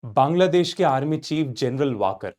बांग्लादेश के army chief general walker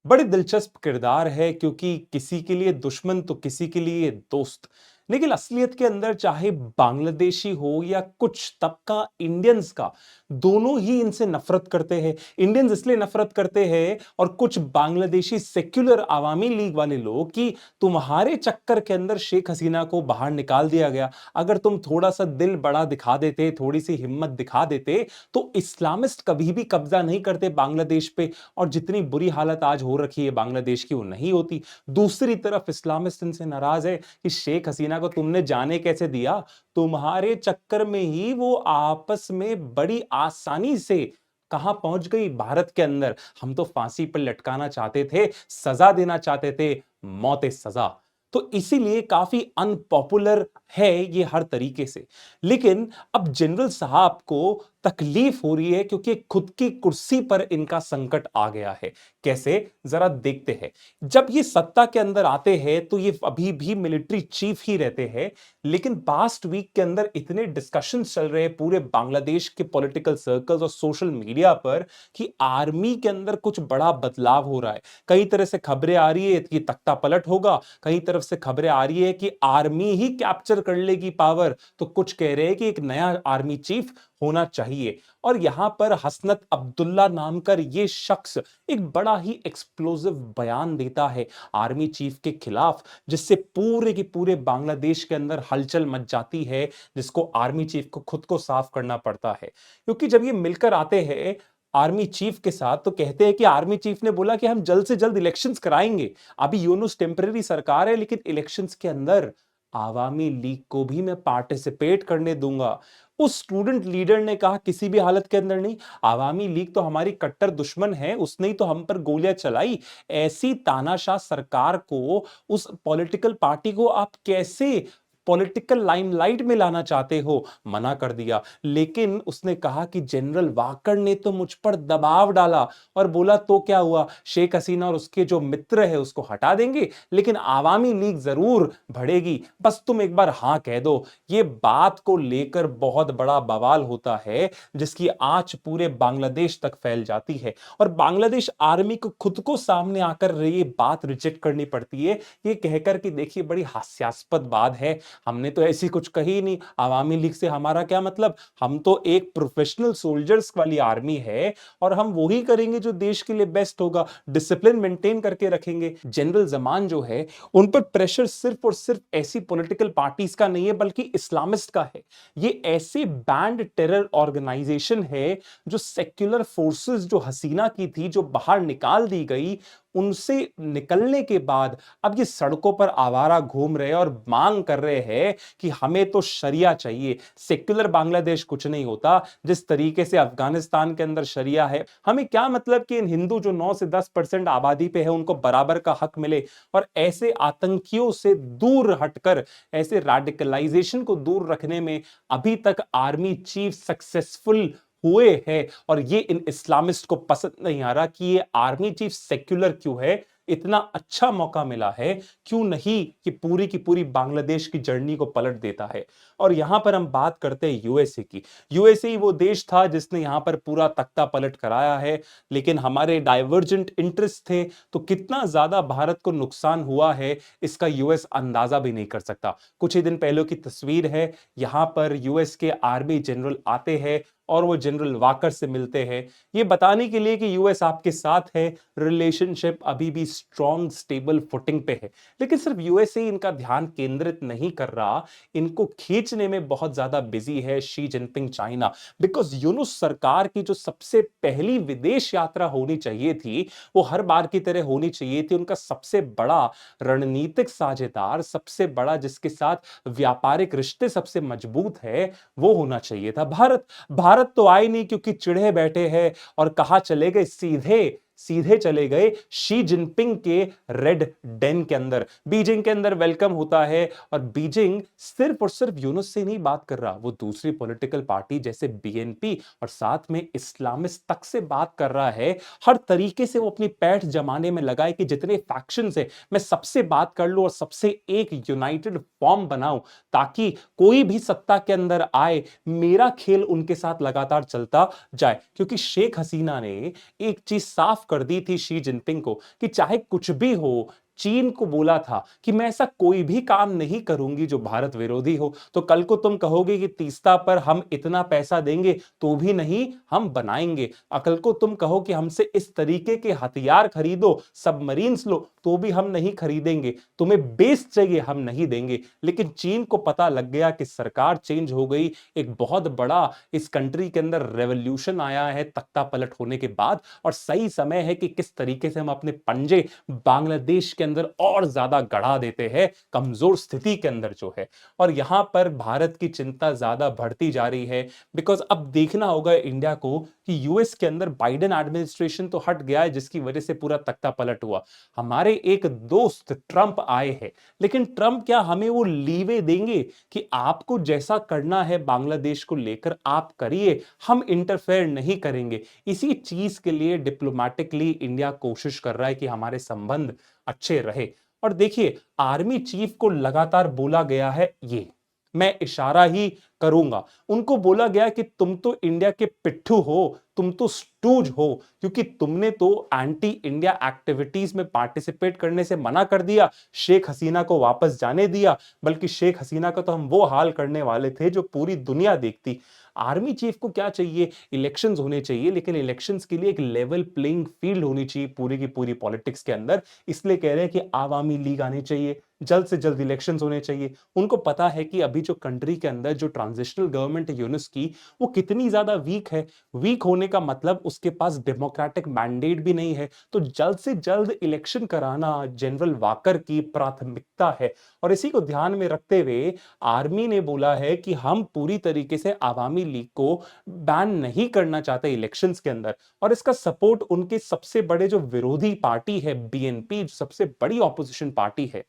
बड़े दिलचस्प किरदार है, क्योंकि किसी के लिए दुश्मन तो किसी के लिए दोस्त। लेकिन असलियत के अंदर चाहे बांग्लादेशी हो या कुछ तबका इंडियंस का, दोनों ही इनसे नफरत करते हैं। इंडियंस इसलिए नफरत करते हैं और कुछ बांग्लादेशी सेक्युलर आवामी लीग वाले लोग कि तुम्हारे चक्कर के अंदर शेख हसीना को बाहर निकाल दिया गया। अगर तुम थोड़ा सा दिल बड़ा दिखा देते, थोड़ी सी हिम्मत दिखा देते, तो इस्लामिस्ट कभी भी कब्जा नहीं करते बांग्लादेश पे, और जितनी बुरी हालत आज हो रखी है बांग्लादेश की वो नहीं होती। दूसरी तरफ इस्लामिस्ट इनसे नाराज है कि शेख हसीना को तुमने जाने कैसे दिया। तुम्हारे चक्कर में ही वो आपस में बड़ी आसानी से कहां पहुंच गई, भारत के अंदर। हम तो फांसी पर लटकाना चाहते थे, सजा देना चाहते थे, मौत सजा। तो इसीलिए काफी अनपॉपुलर है ये हर तरीके से। लेकिन अब जनरल साहब को तकलीफ हो रही है, क्योंकि खुद की कुर्सी पर इनका संकट आ गया है। कैसे, जरा देखते हैं। जब ये सत्ता के अंदर आते हैं तो ये अभी भी मिलिट्री चीफ ही रहते हैं। लेकिन पास्ट वीक के अंदर इतने डिस्कशंस चल रहे हैं पूरे बांग्लादेश के पॉलिटिकल सर्कल्स और सोशल मीडिया पर कि आर्मी के अंदर कुछ बड़ा बदलाव हो रहा है। कई तरह से खबरें आ रही है कि तख्ता पलट होगा, कई तरफ से खबरें आ रही है कि आर्मी ही कैप्चर कर लेगी पावर, तो कुछ कह रहे हैं कि एक नया आर्मी चीफ होना चाहिए। और यहां पर हसनत अब्दुल्ला नाम का ये शख्स एक बड़ा ही एक्सप्लोसिव बयान देता है आर्मी चीफ के खिलाफ, जिससे पूरे के पूरे बांग्लादेश के अंदर हलचल मच जाती है, जिसको आर्मी चीफ को खुद को साफ करना पड़ता है। क्योंकि जब ये मिलकर आते हैं आर्मी चीफ के साथ, तो कहते हैं कि आर्मी चीफ ने बोला कि हम जल्द से जल्द इलेक्शंस कराएंगे। अभी यूनुस टेम्पररी सरकार है, लेकिन इलेक्शंस के अंदर आवामी लीग को भी मैं पार्टिसिपेट करने दूंगा। उस स्टूडेंट लीडर ने कहा किसी भी हालत के अंदर नहीं, आवामी लीग तो हमारी कट्टर दुश्मन है, उसने ही तो हम पर गोलियां चलाई। ऐसी तानाशाह सरकार को, उस पॉलिटिकल पार्टी को आप कैसे पॉलिटिकल लाइमलाइट में लाना चाहते हो, मना कर दिया। लेकिन उसने कहा कि जनरल वाकर ने तो मुझ पर दबाव डाला और बोला तो क्या हुआ, शेख हसीना और उसके जो मित्र है उसको हटा देंगे, लेकिन आवामी लीग जरूर बढ़ेगी, बस तुम एक बार हां कह दो। ये बात को लेकर बहुत बड़ा बवाल होता है, जिसकी आंच पूरे बांग्लादेश तक फैल जाती है। और बांग्लादेश आर्मी को खुद को सामने आकर ये बात रिजेक्ट करनी पड़ती है, ये कहकर कि देखिए बड़ी हास्यास्पद बात है, हमने तो ऐसी कुछ कही ही नहीं, आवामी लीग से हमारा क्या मतलब, हम तो एक प्रोफेशनल सोल्जर्स वाली आर्मी है और हम वही करेंगे जो देश के लिए बेस्ट होगा, डिसिप्लिन मेंटेन करके रखेंगे। जनरल जमान जो है, उन पर प्रेशर सिर्फ और सिर्फ ऐसी पॉलिटिकल पार्टीज का नहीं है, बल्कि इस्लामिस्ट का है। ये ऐसी बैंड टेरर ऑर्गेनाइजेशन है जो सेक्युलर फोर्सेस जो हसीना की थी, जो बाहर निकाल दी गई, उनसे निकलने के बाद अब ये सड़कों पर आवारा घूम रहे हैं और मांग कर रहे हैं कि हमें तो शरिया चाहिए। सेक्युलर बांग्लादेश कुछ नहीं होता, जिस तरीके से अफगानिस्तान के अंदर शरिया है। हमें क्या मतलब कि इन हिंदू जो 9 से 10% आबादी पे है उनको बराबर का हक मिले, और ऐसे आतंकियों से दूर हटकर, ऐसे रेडिकलाइजेशन को दूर रखने में अभी तक आर्मी चीफ सक्सेसफुल हुए हैं। और ये इन इस्लामिस्ट को पसंद नहीं आ रहा कि ये आर्मी चीफ सेक्युलर क्यों है, इतना अच्छा मौका मिला है, क्यों नहीं कि पूरी की पूरी बांग्लादेश की जर्नी को पलट देता है। और यहां पर हम बात करते हैं यूएसए की। यूएसए ही वो देश था जिसने यहां पर पूरा तख्ता पलट कराया है, लेकिन हमारे डाइवर्जेंट इंटरेस्ट थे, तो कितना ज्यादा भारत को नुकसान हुआ है इसका यूएस अंदाजा भी नहीं कर सकता। कुछ ही दिन पहले की तस्वीर है, यहां पर यूएस के आर्मी जनरल आते हैं और वो जनरल वाकर से मिलते हैं, ये बताने के लिए कि यूएस आपके साथ है, रिलेशनशिप अभी भी स्ट्रॉन्ग स्टेबल फुटिंग पे है। लेकिन सिर्फ यूएसए इनका ध्यान केंद्रित नहीं कर रहा, इनको खींचने में बहुत ज्यादा बिजी है Xi Jinping China. Because Yunus सरकार की जो सबसे पहली विदेश यात्रा होनी चाहिए थी, वो हर बार की तरह होनी चाहिए थी उनका सबसे बड़ा रणनीतिक साझेदार, सबसे बड़ा जिसके साथ व्यापारिक रिश्ते सबसे मजबूत है, वो होना चाहिए था भारत। भारत तो आए नहीं, क्योंकि चिढ़े बैठे हैं और कहा चले गए सीधे सीधे चले गए शी जिनपिंग के रेड डेन के अंदर। बीजिंग के अंदर वेलकम होता है और बीजिंग सिर्फ और सिर्फ यूनुस से नहीं बात कर रहा, वो दूसरी पॉलिटिकल पार्टी जैसे बीएनपी और साथ में इस्लामिस्ट तक से बात कर रहा है। हर तरीके से वो अपनी पैठ जमाने में लगाए कि जितने फैक्शंस है मैं सबसे बात कर लूं और सबसे एक यूनाइटेड फॉर्म बनाऊं, ताकि कोई भी सत्ता के अंदर आए मेरा खेल उनके साथ लगातार चलता जाए। क्योंकि शेख हसीना ने एक चीज साफ कर दी थी शी जिनपिंग को कि चाहे कुछ भी हो, चीन को बोला था कि मैं ऐसा कोई भी काम नहीं करूंगी जो भारत विरोधी हो। तो कल को तुम कहोगे कि तीस्ता पर हम इतना पैसा देंगे तो भी नहीं, हम बनाएंगे। कल को तुम कहो कि हमसे इस तरीके के हथियार खरीदो, सबमरीन्स लो, तो भी हम नहीं खरीदेंगे। तुम्हें बेस चाहिए, हम नहीं देंगे। लेकिन चीन को पता लग गया कि सरकार चेंज हो गई, एक बहुत बड़ा इस कंट्री के अंदर रेवोल्यूशन आया है तख्ता पलट होने के बाद, और सही समय है कि किस तरीके से हम अपने पंजे बांग्लादेश के अंदर और ज्यादा गड़ा देते हैं कमजोर स्थिति के अंदर जो है। और यहां पर भारत की चिंता ज्यादा बढ़ती जा रही है, बिकॉज अब देखना होगा इंडिया को कि यूएस के अंदर बाइडेन एडमिनिस्ट्रेशन तो हट गया है, जिसकी वजह से पूरा तख्ता पलट हुआ। हमारे एक दोस्त ट्रंप आए हैं, लेकिन ट्रंप क्या हमें वो लीवे देंगे कि आपको जैसा करना है बांग्लादेश को लेकर आप करिए, हम इंटरफेयर नहीं करेंगे। इसी चीज के लिए डिप्लोमेटिकली इंडिया कोशिश कर रहा है कि हमारे संबंध अच्छे रहे। और देखिए, आर्मी चीफ को लगातार बोला गया है, ये मैं इशारा ही करूंगा, उनको बोला गया कि तुम तो इंडिया के पिट्ठू हो, तुम तो स्टूज हो, क्योंकि तुमने तो एंटी इंडिया एक्टिविटीज में पार्टिसिपेट करने से मना कर दिया, शेख हसीना को वापस जाने दिया, बल्कि शेख हसीना का तो हम वो हाल करने वाले थे जो पूरी दुनिया देखती। आर्मी चीफ को क्या चाहिए? इलेक्शंस होने चाहिए, लेकिन इलेक्शंस के लिए एक लेवल प्लेइंग फील्ड होनी चाहिए पूरी की पूरी पॉलिटिक्स के अंदर। इसलिए कह रहे हैं कि आवामी लीग आनी चाहिए, जल्द से जल्द इलेक्शंस होने चाहिए। उनको पता है कि अभी जो कंट्री के अंदर जो ट्रांजिशनल गवर्नमेंट है यूनुस की, वो कितनी ज्यादा वीक है। वीक होने का मतलब उसके पास डेमोक्रेटिक मैंडेट भी नहीं है। तो जल्द से जल्द इलेक्शन कराना जनरल वाकर की प्राथमिकता है। और इसी को ध्यान में रखते हुए आर्मी ने बोला है कि हम पूरी तरीके से आवामी लीग को बैन नहीं करना चाहते इलेक्शंस के अंदर। और इसका सपोर्ट उनके सबसे बड़े जो विरोधी पार्टी है बीएनपी, सबसे बड़ी ऑपोजिशन पार्टी है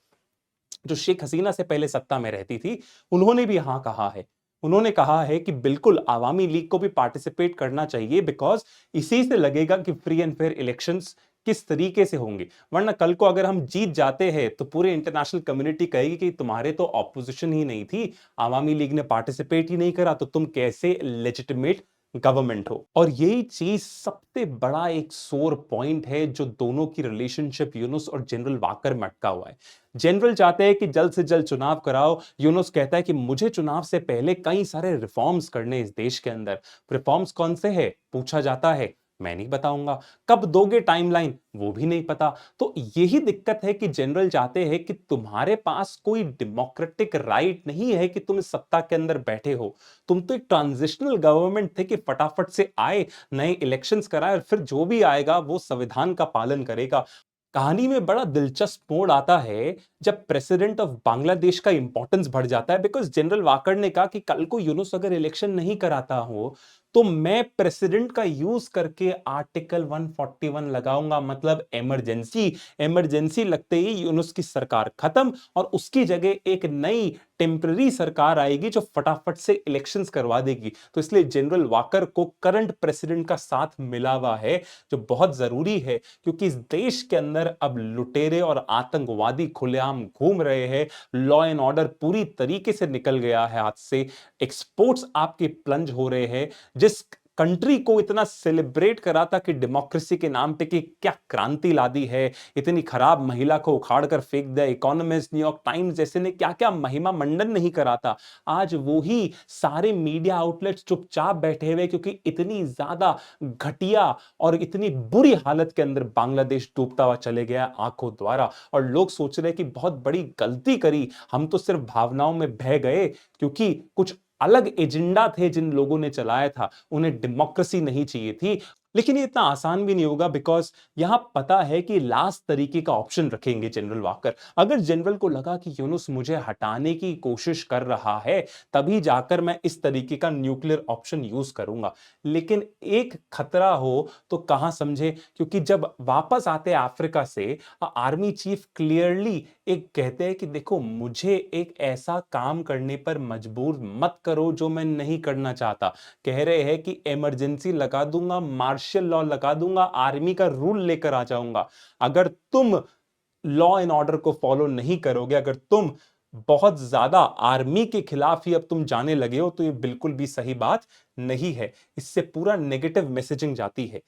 जो शेख हसीना से पहले सत्ता में रहती थी, उन्होंने भी यहां कहा है। उन्होंने कहा है कि बिल्कुल आवामी लीग को भी पार्टिसिपेट करना चाहिए, बिकॉज इसी से लगेगा कि फ्री एंड फेयर इलेक्शंस किस तरीके से होंगे। वरना कल को अगर हम जीत जाते हैं तो पूरे इंटरनेशनल कम्युनिटी कहेगी कि तुम्हारे तो ऑपोजिशन ही नहीं थी, आवामी लीग ने पार्टिसिपेट ही नहीं करा, तो तुम कैसे लेजिटिमेट गवर्नमेंट हो। और यही चीज सबसे बड़ा एक सोर पॉइंट है जो दोनों की रिलेशनशिप यूनुस और जनरल वाकर में अटका हुआ है। जनरल चाहते हैं कि जल्द से जल्द चुनाव कराओ, यूनुस कहता है कि मुझे चुनाव से पहले कई सारे रिफॉर्म्स करने इस देश के अंदर। रिफॉर्म्स कौन से हैं पूछा जाता है, मैं नहीं बताऊंगा। कब दोगे टाइमलाइन, वो भी नहीं पता। तो यही दिक्कत है कि जनरल चाहते हैं कि तुम्हारे पास कोई डेमोक्रेटिक राइट नहीं है कि तुम इस सत्ता के अंदर बैठे हो। तुम तो एक ट्रांजिशनल गवर्नमेंट थे कि फटाफट से आए, नए इलेक्शंस कराए, और फिर जो भी आएगा वो संविधान का पालन करेगा। कहानी में बड़ा दिलचस्प मोड़ आता है जब प्रेसिडेंट ऑफ बांग्लादेश का इंपॉर्टेंस बढ़ जाता है, बिकॉज जनरल वाकर ने कहा कि कल को यूनुस अगर इलेक्शन नहीं कराता हो तो मैं प्रेसिडेंट का यूज करके आर्टिकल 141 लगाऊंगा, मतलब इमरजेंसी। इमरजेंसी लगते ही यूनुस की सरकार खत्म और उसकी जगह एक नई टेम्पररी सरकार आएगी जो फटाफट से इलेक्शंस करवा देगी। तो इसलिए जनरल वाकर को करंट प्रेसिडेंट का साथ मिला हुआ है, जो बहुत जरूरी है, क्योंकि इस देश के अंदर अब लुटेरे और आतंकवादी खुलेआम घूम रहे हैं। लॉ एंड ऑर्डर पूरी तरीके से निकल गया है हाथ से। एक्सपोर्ट्स आपके प्लंज हो रहे हैं। जिस कंट्री को इतना सेलिब्रेट करा था कि डेमोक्रेसी के नाम पे कि क्या क्रांति ला दी है, इतनी खराब महिला को उखाड़ कर फेंक दिया, इकोनॉमिस्ट, न्यूयॉर्क टाइम्स जैसे ने क्या क्या महिमा मंडन नहीं करा था, आज वो ही सारे मीडिया आउटलेट्स चुपचाप बैठे हुए, क्योंकि इतनी ज्यादा घटिया और इतनी बुरी हालत के अंदर बांग्लादेश डूबता हुआ चले गया आंखों द्वारा। और लोग सोच रहे कि बहुत बड़ी गलती करी, हम तो सिर्फ भावनाओं में बह गए, क्योंकि कुछ अलग एजेंडा थे जिन लोगों ने चलाया था, उन्हें डेमोक्रेसी नहीं चाहिए थी। लेकिन ये इतना आसान भी नहीं होगा बिकॉज यहां पता है कि लास्ट तरीके का ऑप्शन रखेंगे जनरल वाकर। अगर जनरल को लगा कि यूनुस मुझे हटाने की कोशिश कर रहा है, तभी जाकर मैं इस तरीके का न्यूक्लियर ऑप्शन यूज करूंगा। लेकिन एक खतरा हो तो कहां समझे, क्योंकि जब वापस आते अफ्रीका से आर्मी चीफ क्लियरली एक कहते हैं कि देखो, मुझे एक ऐसा काम करने पर मजबूर मत करो जो मैं नहीं करना चाहता। कह रहे हैं कि इमरजेंसी लगा दूंगा, मार्शल लॉ लगा दूंगा, आर्मी का रूल लेकर आ जाऊंगा। अगर तुम लॉ एंड ऑर्डर को फॉलो नहीं करोगे, अगर तुम बहुत ज्यादा आर्मी के खिलाफ ही अब तुम जाने लगे हो, तो ये बिल्कुल भी सही बात नहीं है। इससे पूरा नेगेटिव मैसेजिंग जाती है।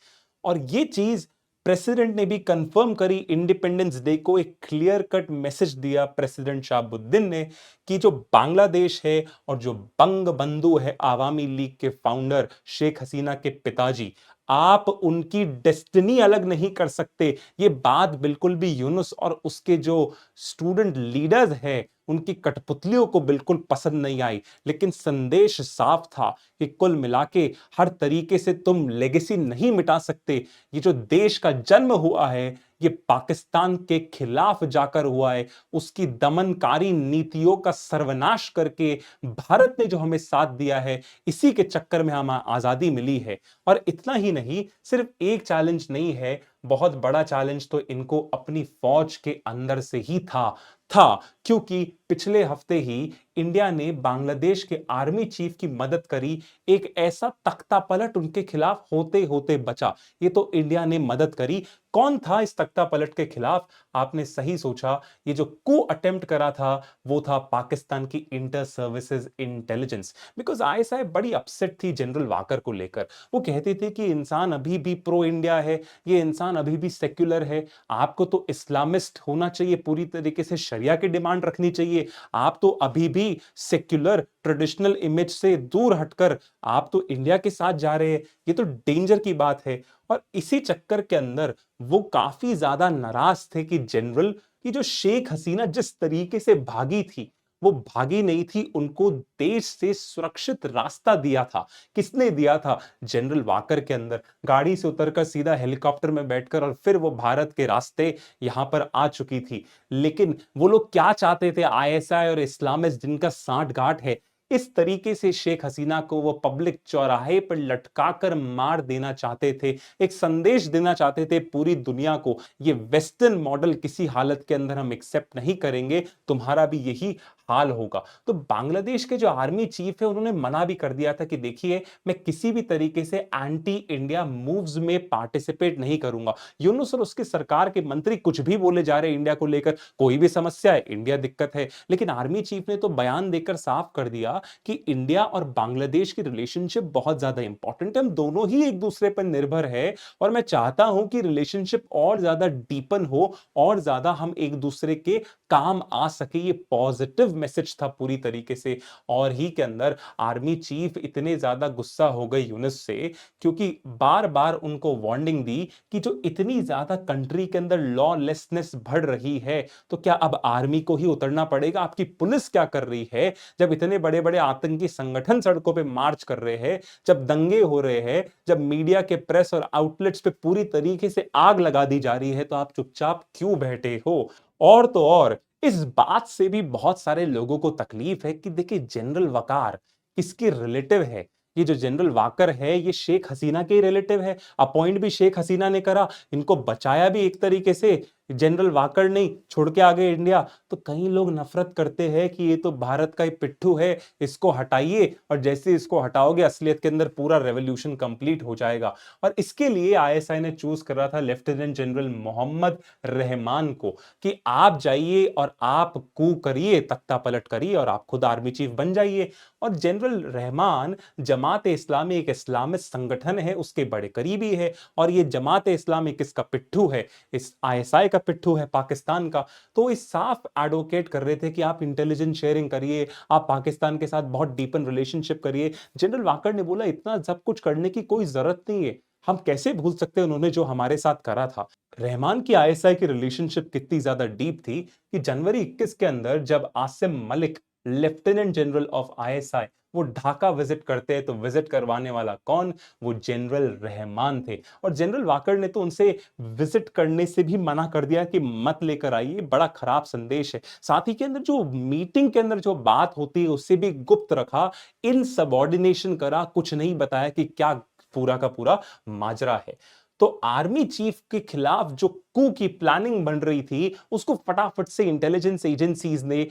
और ये चीज प्रेसिडेंट ने भी कंफर्म करी। इंडिपेंडेंस डे को एक क्लियर कट मैसेज दिया प्रेसिडेंट शाहबुद्दीन ने कि जो बांग्लादेश है और जो बंग बंधु है आवामी लीग के फाउंडर शेख हसीना के पिताजी, आप उनकी डेस्टिनी अलग नहीं कर सकते। ये बात बिल्कुल भी यूनुस और उसके जो स्टूडेंट लीडर्स हैं उनकी कठपुतलियों को बिल्कुल पसंद नहीं आई। लेकिन संदेश साफ था कि कुल मिला के हर तरीके से तुम लेगेसी नहीं मिटा सकते। ये जो देश का जन्म हुआ है, ये पाकिस्तान के खिलाफ जाकर हुआ है। उसकी दमनकारी नीतियों का सर्वनाश करके भारत ने जो हमें साथ दिया है, इसी के चक्कर में हमें आजादी मिली है। और इतना ही नहीं, सिर्फ एक चैलेंज नहीं है, बहुत बड़ा चैलेंज तो इनको अपनी फौज के अंदर से ही था। क्योंकि पिछले हफ्ते ही इंडिया ने बांग्लादेश के आर्मी चीफ की मदद करी। एक ऐसा तख्ता पलट उनके खिलाफ होते होते बचा। ये तो इंडिया ने मदद करी। कौन था इस तख्ता पलट के खिलाफ? आपने सही सोचा, ये जो कू अटेम्प्ट करा था वो था पाकिस्तान की inter services intelligence. Because ISI बड़ी अपसेट थी जनरल वाकर को लेकर। वो कहते थे कि इंसान अभी भी प्रो इंडिया है, ये इंसान अभी भी सेक्युलर है, आपको तो इस्लामिस्ट होना चाहिए, पूरी तरीके से शरिया की डिमांड रखनी चाहिए। आप तो अभी भी सेक्युलर ट्रेडिशनल इमेज से दूर हटकर आप तो इंडिया के साथ जा रहे हैं। ये तो डेंजर की बात है। और इसी चक्कर के अंदर वो काफी ज्यादा नाराज थे कि जनरल की जो शेख हसीना जिस तरीके से भागी थी, वो भागी नहीं थी, उनको देश से सुरक्षित रास्ता दिया था। किसने दिया था? जनरल वाकर के अंदर गाड़ी से उतरकर सीधा हेलीकॉप्टर में बैठकर और फिर वो भारत के रास्ते यहां पर आ चुकी थी। लेकिन वो लोग क्या चाहते थे? आईएसआई और इस्लामिस्ट जिनका सांठ गांठ है, इस तरीके से शेख हसीना को वो पब्लिक चौराहे पर लटकाकर मार देना चाहते थे। एक संदेश देना चाहते थे पूरी दुनिया को, ये वेस्टर्न मॉडल किसी हालत के अंदर हम एक्सेप्ट नहीं करेंगे, तुम्हारा भी यही हाल होगा। तो बांग्लादेश के जो आर्मी चीफ है उन्होंने मना भी कर दिया था कि देखिए, मैं किसी भी तरीके से एंटी इंडिया मूव्स में पार्टिसिपेट नहीं करूंगा। यूनुस और उसकी सरकार के मंत्री कुछ भी बोले जा रहे हैं इंडिया को लेकर, कोई भी समस्या है, इंडिया दिक्कत है, लेकिन आर्मी चीफ ने तो बयान देकर साफ कर दिया कि इंडिया और बांग्लादेश की रिलेशनशिप बहुत ज्यादा इंपॉर्टेंट है, हम दोनों ही एक दूसरे पर निर्भर है और मैं चाहता हूं कि रिलेशनशिप और ज्यादा डीपन हो और ज्यादा हम एक दूसरे के काम आ सके। ये पॉजिटिव मैसेज था पूरी तरीके से। और ही के अंदर आर्मी चीफ इतने ज्यादा गुस्सा हो गए यूनुस से, क्योंकि बार बार उनको वार्निंग दी कि जो इतनी ज्यादा कंट्री के अंदर लॉलेसनेस बढ़ रही है, तो क्या अब आर्मी को ही उतरना पड़ेगा? आपकी पुलिस क्या कर रही है? जब इतने बड़े बड़े आतंकी संगठन सड़कों पे मार्च कर रहे हैं, जब दंगे हो रहे हैं, जब मीडिया के प्रेस और आउटलेट्स पे पूरी तरीके से आग लगा दी जा रही है, तो आप चुपचाप क्यों बैठे हो? और तो और इस बात से भी बहुत सारे लोगों को तकलीफ है कि देखिए, जनरल वकार किसके रिलेटिव है? ये जो जनरल वाकर है, ये शेख हसीना के रिलेटिव है। अपॉइंट भी शेख हसीना ने करा, इनको बचाया भी एक तरीके से जनरल वाकर नहीं, छोड़ के आ गए इंडिया। तो कई लोग नफरत करते हैं कि ये तो भारत का ही पिट्ठू है, इसको हटाइए, और जैसे इसको हटाओगे असलियत के अंदर पूरा रेवोल्यूशन कंप्लीट हो जाएगा। और इसके लिए आईएसआई ने चूज करा था लेफ्टिनेंट जनरल मोहम्मद रहमान को कि आप जाइए और आप कू करिए, तख्ता पलट करिए और आप खुद आर्मी चीफ बन जाइए। और जनरल रहमान जमात इस्लामी एक इस्लामिक संगठन है, उसके बड़े करीबी है। और ये जमात इस्लामी किसका पिट्ठू है? इस आईएसआई का पिट्ठू है, पाकिस्तान का। तो इस साफ एडवोकेट कर रहे थे कि आप इंटेलिजेंस शेयरिंग करिए, आप पाकिस्तान के साथ बहुत डीपन रिलेशनशिप करिए। जनरल वाकर ने बोला इतना सब कुछ करने की कोई जरूरत नहीं है, हम कैसे भूल सकते हैं उन्होंने जो हमारे साथ करा था। रहमान की आईएसआई की रिलेशनशिप कितनी ज्यादा डीप थी कि जनवरी 21 के अंदर जब Asim Malik lieutenant general of ISI, वो ढाका विजिट करते हैं तो विजिट करवाने वाला कौन? वो जनरल रहमान थे। और जनरल वाकर ने तो उनसे विजिट करने से भी मना कर दिया कि मत लेकर आइए, बड़ा खराब संदेश है। साथ ही के अंदर जो मीटिंग के अंदर जो बात होती है उससे भी गुप्त रखा, इनसबऑर्डिनेशन करा, कुछ नहीं बताया कि क्या पूरा का पूरा माजरा है। तो आर्मी चीफ के खिलाफ जो कू की प्लानिंग बन रही थी उसको फटाफट से इंटेलिजेंस एजेंसीज ने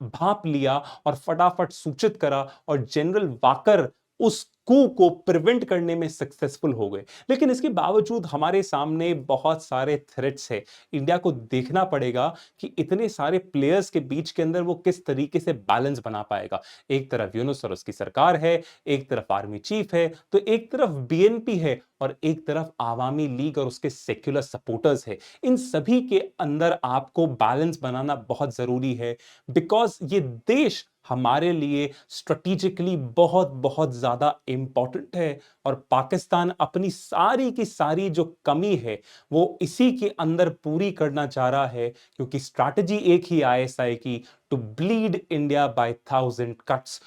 भांप लिया और फटाफट सूचित करा, और जनरल वाकर उस कू को प्रिवेंट करने में सक्सेसफुल हो गए। लेकिन इसके बावजूद हमारे सामने बहुत सारे थ्रेट्स है। इंडिया को देखना पड़ेगा कि इतने सारे प्लेयर्स के बीच के अंदर वो किस तरीके से बैलेंस बना पाएगा। एक तरफ यूनुस और उसकी सरकार है, एक तरफ आर्मी चीफ है, तो एक तरफ बीएनपी है, और एक तरफ आवामी लीग और उसके सेक्युलर सपोर्टर्स है। इन सभी के अंदर आपको बैलेंस बनाना बहुत जरूरी है, बिकॉज ये देश हमारे लिए स्ट्रेटेजिकली बहुत बहुत ज्यादा इंपॉर्टेंट है। और पाकिस्तान अपनी सारी की सारी जो कमी है वो इसी के अंदर पूरी करना चाह रहा है, क्योंकि स्ट्रैटेजी एक ही आईएसआई की, to bleed India by 1000 cuts.